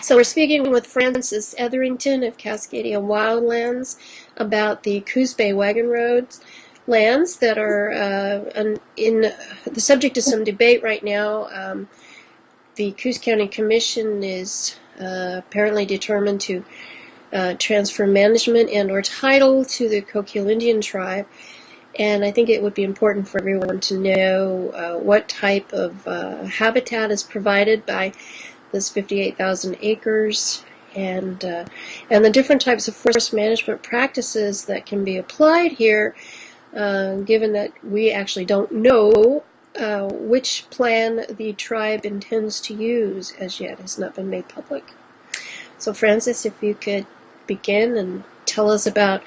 So we're speaking with Francis Eatherington of Cascadia Wildlands about the Coos Bay Wagon Roads lands that are in the subject of some debate right now. The Coos County Commission is apparently determined to transfer management and or title to the Coquille Indian tribe. And I think it would be important for everyone to know what type of habitat is provided by this 58,000 acres, and the different types of forest management practices that can be applied here, given that we actually don't know which plan the tribe intends to use as yet. Has not been made public. So Francis, if you could begin and tell us about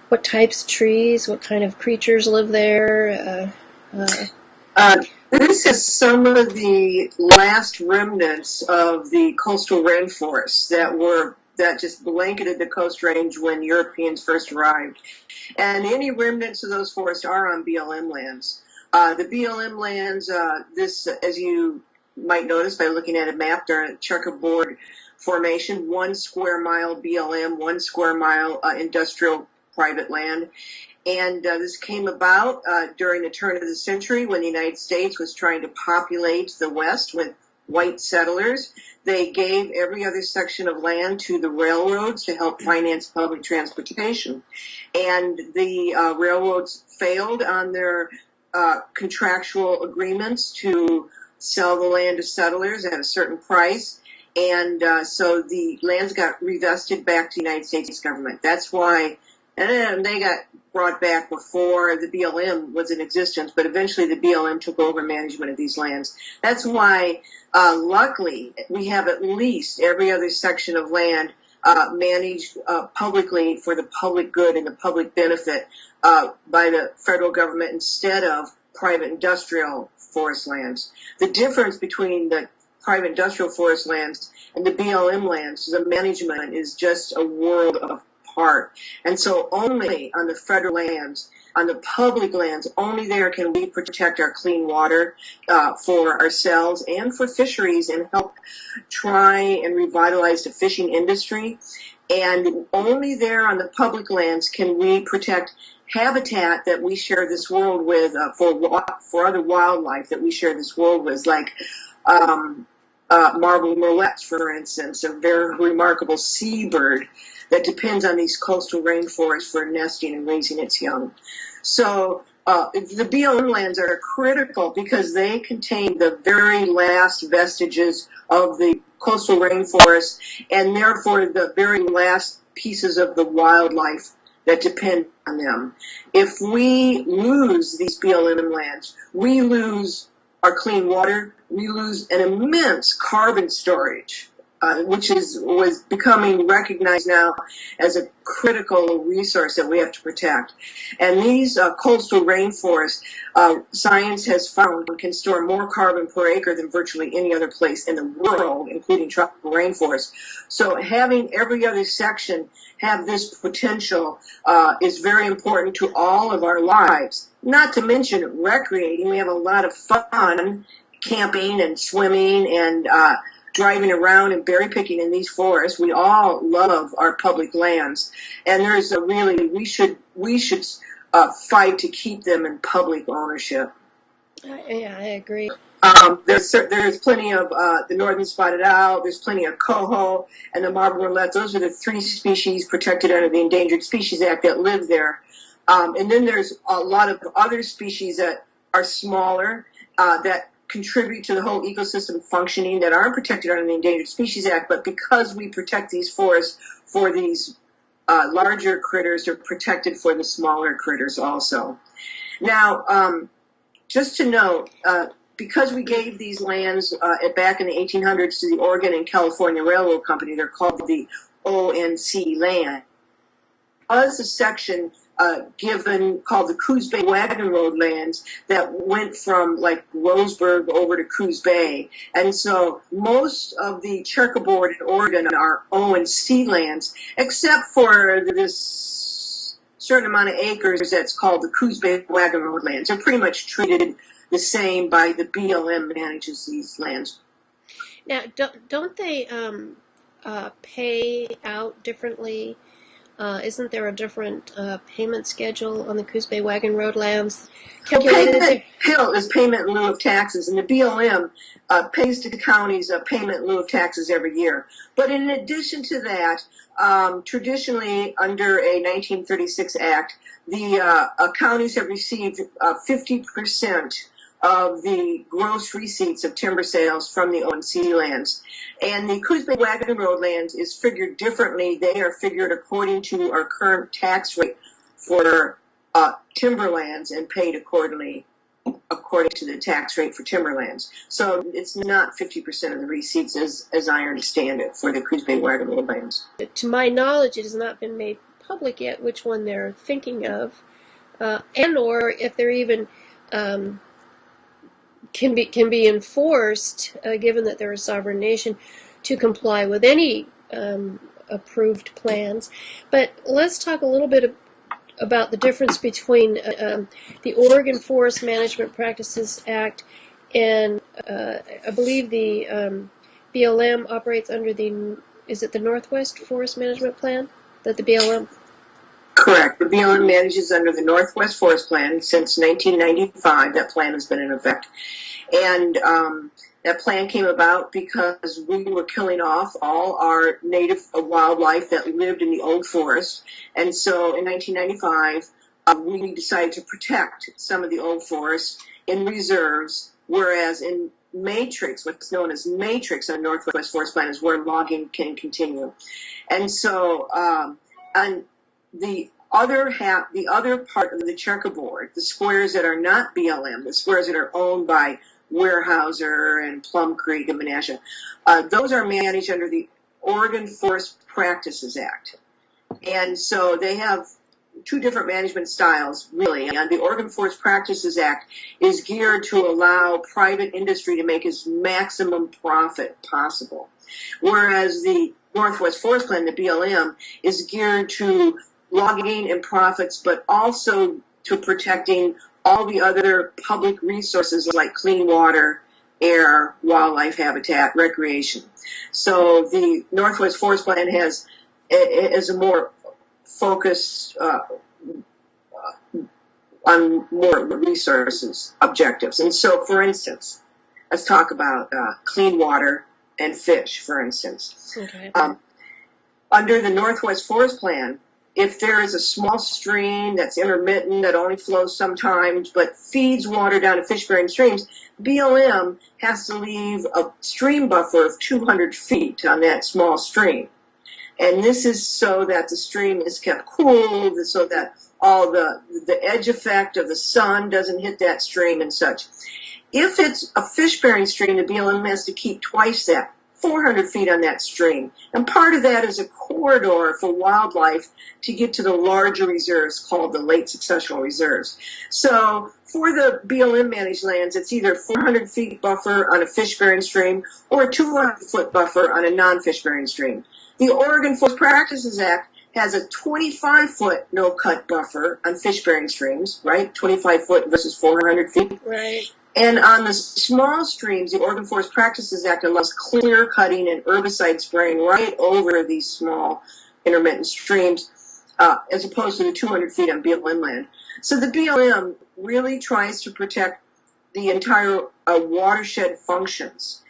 what types of trees, what kind of creatures live there. This is some of the last remnants of the coastal rainforests that just blanketed the Coast Range when Europeans first arrived. And any remnants of those forests are on BLM lands. The BLM lands, as you might notice by looking at a map, they're a checkerboard formation, 1 square mile BLM, 1 square mile industrial private land. And this came about during the turn of the century when the United States was trying to populate the West with white settlers. They gave every other section of land to the railroads to help finance public transportation. And the railroads failed on their contractual agreements to sell the land to settlers at a certain price. And so the lands got revested back to the United States government. That's why, and they got brought back before the BLM was in existence, but eventually the BLM took over management of these lands. That's why, luckily, we have at least every other section of land managed publicly for the public good and the public benefit by the federal government instead of private industrial forest lands. The difference between the private industrial forest lands and the BLM lands, the management is just a world apart. And so only on the federal lands, on the public lands, only there can we protect our clean water for ourselves and for fisheries and help try and revitalize the fishing industry. And only there on the public lands can we protect habitat that we share this world with for other wildlife that we share this world with, like marble murrelets, for instance, a very remarkable seabird that depends on these coastal rainforests for nesting and raising its young. So the BLM lands are critical because they contain the very last vestiges of the coastal rainforest and therefore the very last pieces of the wildlife that depend on them. If we lose these BLM lands, we lose our clean water, we lose an immense carbon storage, which was becoming recognized now as a critical resource that we have to protect. And these coastal rainforests, science has found can store more carbon per acre than virtually any other place in the world, including tropical rainforests. So having every other section have this potential is very important to all of our lives. Not to mention recreating. We have a lot of fun camping and swimming and driving around and berry picking in these forests. We all love our public lands, and there's a really we should fight to keep them in public ownership. Yeah, I agree. There's plenty of the northern spotted owl. There's plenty of coho and the marble murrelets. Those are the 3 species protected under the Endangered Species Act that live there. And then there's a lot of other species that are smaller that contribute to the whole ecosystem functioning that aren't protected under the Endangered Species Act, but because we protect these forests for these larger critters, they're protected for the smaller critters also. Now, just to note, because we gave these lands back in the 1800s to the Oregon and California Railroad Company, they're called the ONC land. Was a section given called the Coos Bay Wagon Road lands that went from like Roseburg over to Coos Bay. And so most of the checkerboard in Oregon are ONC lands, except for this certain amount of acres that's called the Coos Bay Wagon Road lands. They're pretty much treated the same by the BLM manages these lands. Now, don't they pay out differently? Isn't there a different payment schedule on the Coos Bay Wagon Road lands? Payment bill is payment in lieu of taxes, and the BLM pays to the counties a payment in lieu of taxes every year. But in addition to that, traditionally under a 1936 Act, the counties have received 50% of the gross receipts of timber sales from the ONC lands. And the Coos Bay Wagon Road lands is figured differently. They are figured according to our current tax rate for timberlands and paid accordingly according to the tax rate for timberlands. So it's not 50% of the receipts as I understand it for the Coos Bay Wagon Road lands. To my knowledge, it has not been made public yet which one they're thinking of, and or if they're even can be enforced, given that they're a sovereign nation, to comply with any approved plans. But let's talk a little bit about the difference between the Oregon Forest Management Practices Act and I believe the BLM operates under is it the Northwest Forest Management Plan that the BLM? Correct. The BLM manages under the Northwest Forest Plan since 1995. That plan has been in effect. And that plan came about because we were killing off all our native wildlife that lived in the old forest. And so in 1995, we decided to protect some of the old forests in reserves, whereas in matrix, what's known as matrix on Northwest Forest Plan is where logging can continue. And so on the other part of the checkerboard, the squares that are not BLM, the squares that are owned by Weyerhaeuser and Plum Creek and Menasha, those are managed under the Oregon Forest Practices Act. And so they have two different management styles, really. And the Oregon Forest Practices Act is geared to allow private industry to make as maximum profit possible, whereas the Northwest Forest Plan, the BLM, is geared to logging and profits, but also to protecting all the other public resources like clean water, air, wildlife habitat, recreation. So the Northwest Forest Plan has a more focus on more resources objectives. And so, for instance, let's talk about clean water and fish, for instance. Okay. Under the Northwest Forest Plan, if there is a small stream that's intermittent, that only flows sometimes, but feeds water down to fish-bearing streams, BLM has to leave a stream buffer of 200 feet on that small stream. And this is so that the stream is kept cool, so that all the edge effect of the sun doesn't hit that stream and such. If it's a fish-bearing stream, the BLM has to keep twice that, 400 feet on that stream. And part of that is a corridor for wildlife to get to the larger reserves called the late successional reserves. So for the BLM managed lands, it's either 400 feet buffer on a fish-bearing stream or a 200-foot buffer on a non-fish-bearing stream. The Oregon Forest Practices Act has a 25-foot no-cut buffer on fish-bearing streams, right? 25-foot versus 400 feet. Right. And on the small streams, the Oregon Forest Practices Act allows clear cutting and herbicide spraying right over these small intermittent streams, as opposed to the 200 feet on BLM land. So the BLM really tries to protect the entire watershed functions.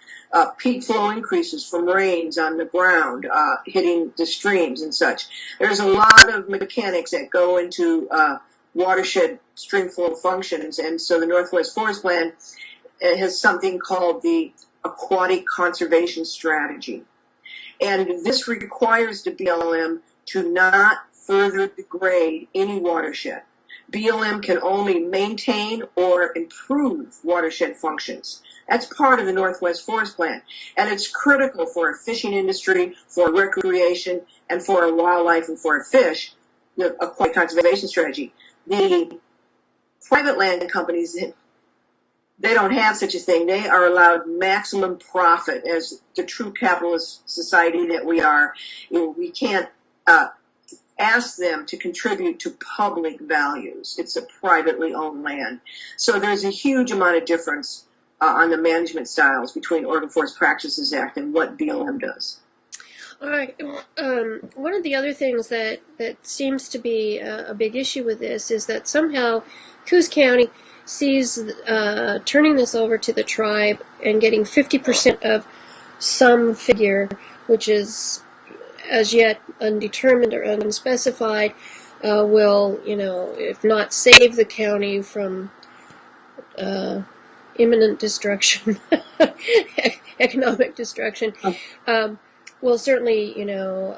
Peak flow increases from rains on the ground, hitting the streams and such. There's a lot of mechanics that go into watershed stream flow functions, and so the Northwest Forest Plan has something called the Aquatic Conservation Strategy. And this requires the BLM to not further degrade any watershed. BLM can only maintain or improve watershed functions. That's part of the Northwest Forest Plan, and it's critical for a fishing industry, for recreation, and for a wildlife and for a fish, the Aquatic Conservation Strategy. The private land companies, they don't have such a thing. They are allowed maximum profit as the true capitalist society that we are. We can't ask them to contribute to public values. It's a privately owned land. So there's a huge amount of difference on the management styles between Oregon Forest Practices Act and what BLM does. All right. One of the other things that seems to be a big issue with this is that somehow Coos County sees turning this over to the tribe and getting 50% of some figure, which is as yet undetermined or unspecified, will, if not save the county from imminent destruction, economic destruction, will certainly,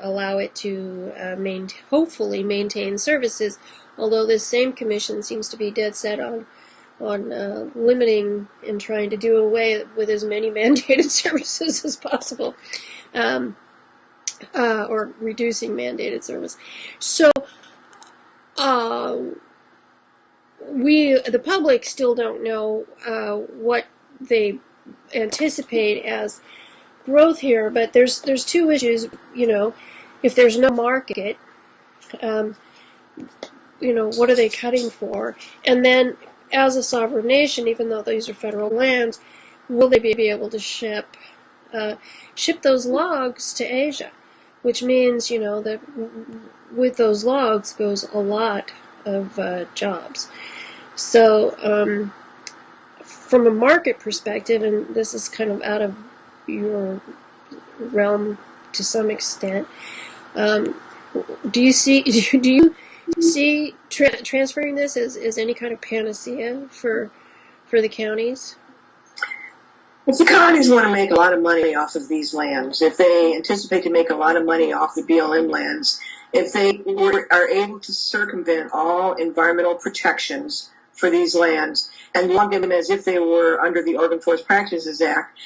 allow it to hopefully maintain services. Although this same commission seems to be dead set on limiting and trying to do away with as many mandated services as possible, or reducing mandated service. So, the public still don't know what they anticipate as growth here, but there's two issues. If there's no market, what are they cutting for? And then, as a sovereign nation, even though these are federal lands, will they be able to ship those logs to Asia? Which means, that with those logs goes a lot of jobs. So, from a market perspective, and this is kind of out of your realm to some extent, do you see transferring this as any kind of panacea for the counties? If the counties want to make a lot of money off of these lands, if they anticipate to make a lot of money off the BLM lands, if they are able to circumvent all environmental protections for these lands and log them as if they were under the Oregon Forest Practices Act,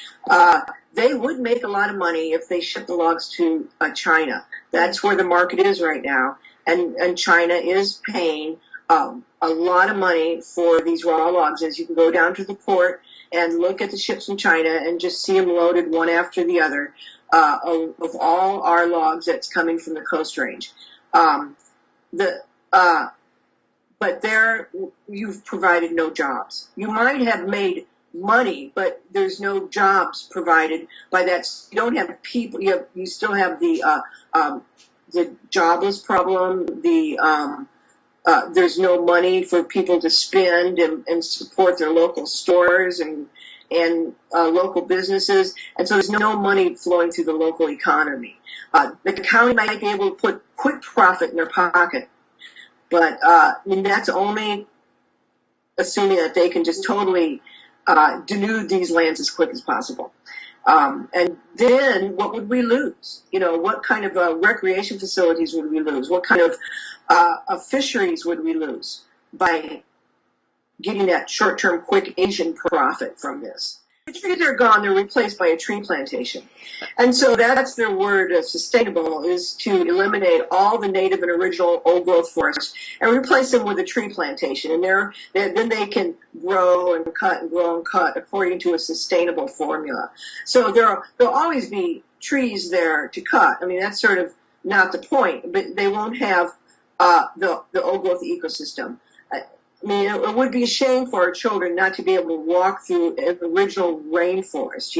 they would make a lot of money if they ship the logs to China. That's where the market is right now, and China is paying a lot of money for these raw logs. As you can go down to the port and look at the ships from China and just see them loaded one after the other of all our logs that's coming from the Coast Range. But there, you've provided no jobs. You might have made money, but there's no jobs provided by that. You don't have people. You still have the jobless problem. There's no money for people to spend and support their local stores and local businesses, and so there's no money flowing through the local economy. The county might be able to put quick profit in their pocket, but that's only assuming that they can just totally denude these lands as quick as possible. And then what would we lose? What kind of recreation facilities would we lose? What kind of fisheries would we lose by getting that short-term, quick Asian profit from this? The trees are gone, they're replaced by a tree plantation. And so that's their word of sustainable, is to eliminate all the native and original old-growth forests and replace them with a tree plantation. And then they can grow and cut and grow and cut according to a sustainable formula. So there'll always be trees there to cut. I mean, that's sort of not the point, but they won't have the old-growth ecosystem. I mean, it would be a shame for our children not to be able to walk through an original rainforest,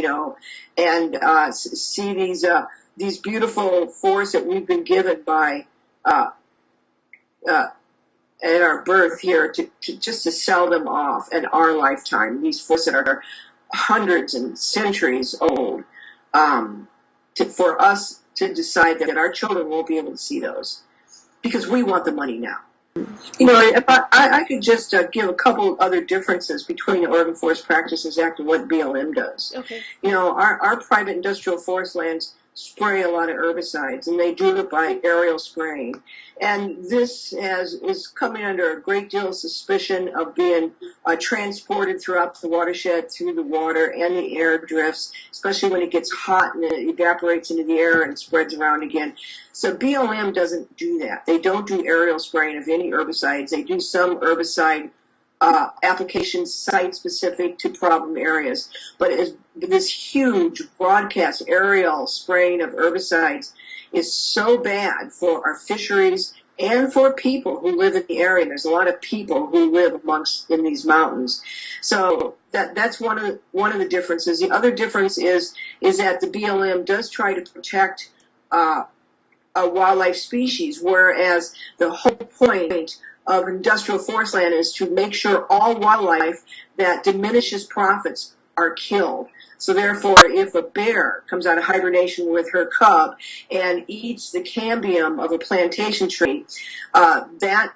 and see these beautiful forests that we've been given by at our birth here to sell them off in our lifetime. These forests that are hundreds and centuries old, for us to decide that our children won't be able to see those because we want the money now. If I could just give a couple other differences between the Oregon Forest Practices Act and what BLM does. Okay. Our private industrial forest lands spray a lot of herbicides, and they do it by aerial spraying. And this is coming under a great deal of suspicion of being transported throughout the watershed through the water and the air drifts, especially when it gets hot and it evaporates into the air and spreads around again. So BLM doesn't do that. They don't do aerial spraying of any herbicides. They do some herbicide applications site-specific to problem areas. But this huge broadcast aerial spraying of herbicides is so bad for our fisheries and for people who live in the area. There's a lot of people who live in these mountains. So that's one of the differences. The other difference is that the BLM does try to protect a wildlife species, whereas the whole point of industrial forest land is to make sure all wildlife that diminishes profits are killed. So therefore, if a bear comes out of hibernation with her cub and eats the cambium of a plantation tree, that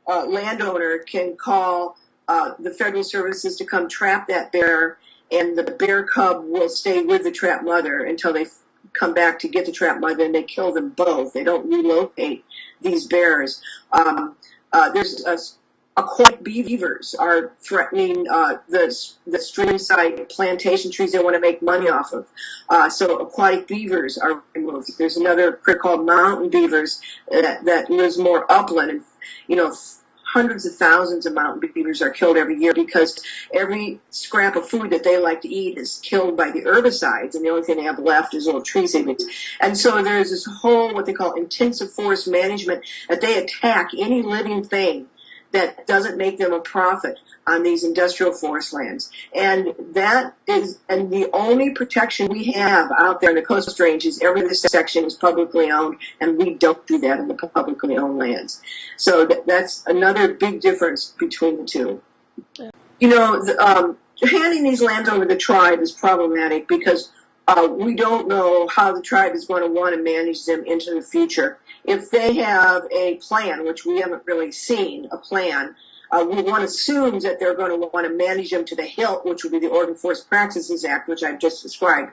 landowner can call the federal services to come trap that bear, and the bear cub will stay with the trap mother until they come back to get the trap mother, and they kill them both. They don't relocate these bears. There's aquatic beavers are threatening the streamside plantation trees they want to make money off of. So aquatic beavers are removed. There's another critter called mountain beavers that lives more upland, and hundreds of thousands of mountain beavers are killed every year because every scrap of food that they like to eat is killed by the herbicides, and the only thing they have left is little tree savings. And so there's this whole, what they call intensive forest management, that they attack any living thing that doesn't make them a profit on these industrial forest lands. And the only protection we have out there in the Coast Range is every section is publicly owned, and we don't do that in the publicly owned lands. So that's another big difference between the two. Handing these lands over to the tribe is problematic because we don't know how the tribe is going to want to manage them into the future. If they have a plan, which we haven't really seen a plan, one assumes that they're going to want to manage them to the hilt, which would be the Oregon Forest Practices Act, which I've just described.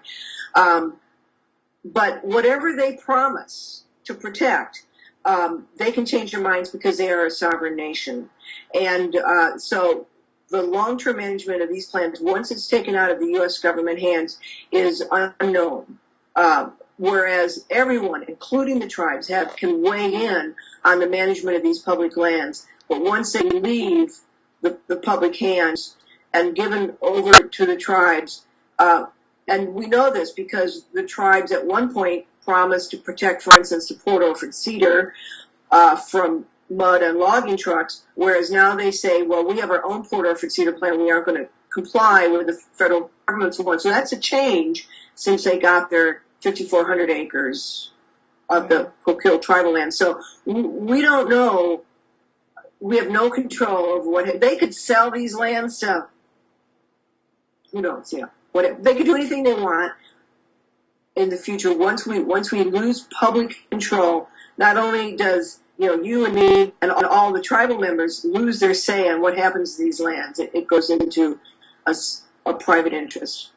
But whatever they promise to protect, they can change their minds because they are a sovereign nation. And so the long-term management of these plans, once it's taken out of the U.S. government hands, is unknown. Whereas everyone, including the tribes, can weigh in on the management of these public lands. But once they leave the public hands and given over to the tribes, and we know this because the tribes at one point promised to protect, for instance, the Port Orford cedar from mud and logging trucks, whereas now they say, well, we have our own Port Orford cedar plan, we aren't going to comply with the federal government's one. So that's a change since they got their 5,400 acres of the Coquille tribal land. So we don't know. We have no control over what they could sell these lands to. Who knows? Yeah, they could do anything they want in the future. Once we lose public control, not only does you and me and all the tribal members lose their say on what happens to these lands, it goes into a private interest.